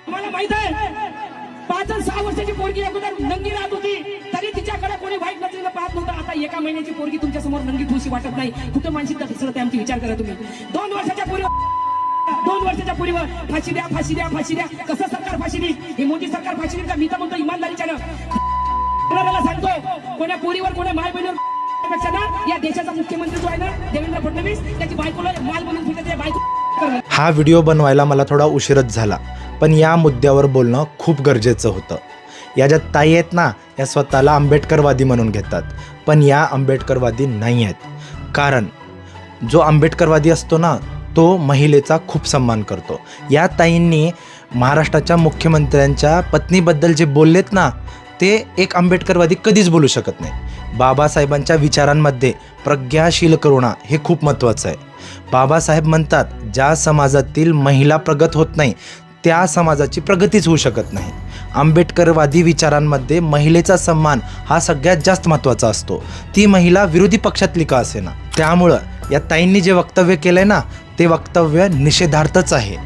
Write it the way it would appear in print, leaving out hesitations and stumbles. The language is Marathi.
मला माहित आहे 5 आणि 6 वर्षाची पोरगी अगोदर नंगी राहत होती तरी तिच्याकडे कोणी वाईट नजरेनं पाहत नव्हतं. आता 1 महिन्याची पोरगी तुमच्या समोर नंगी ठुशी वाटत नाही. कुठे मानसिकता ढसळते आमची, विचार करा तुम्ही. 2 वर्षाच्या पोरीवर फाशी द्या, फाशी द्या, फाशी द्या. कसं सरकार फाशी देईल? हे मोदी सरकार फाशी देईल का? मी तर म्हणतो इमानदारीच्यानं सांगतो, कोण्या पोरीवर कोण्या माय बहिणीवर पेक्षा ना या देशाचा मुख्यमंत्री जो आहे ना देवेंद्र फडणवीस त्याची बायकोला माल बनवून फिरते. बायको हा व्हिडिओ बनवायला मला थोडा उशीरच झाला, पण या मुद्द्यावर बोलणं खूप गरजेचं होतं. या ज्या ताई आहेत ना, या स्वतःला आंबेडकरवादी म्हणून घेतात, पण या आंबेडकरवादी नाही आहेत. कारण जो आंबेडकरवादी असतो ना तो महिलेचा खूप सन्मान करतो. या ताईंनी महाराष्ट्राच्या मुख्यमंत्र्यांच्या पत्नीबद्दल जे बोललेत ना ते एक आंबेडकरवादी कधीच बोलू शकत नाही. बाबासाहेबांच्या विचारांमध्ये प्रज्ञाशील करुणा हे खूप महत्त्वाचं आहे. बाबासाहेब म्हणतात, ज्या समाजातील महिला प्रगत होत नाही त्या समाजाची प्रगतीच होऊ शकत नाही. आंबेडकरवादी विचारांमध्ये महिलेचा सन्मान हा सगळ्यात जास्त महत्त्वाचा असतो, ती महिला विरोधी पक्षातली का असेना. त्यामुळं या ताईंनी जे वक्तव्य केलंय ना ते वक्तव्य निषेधार्थच आहे.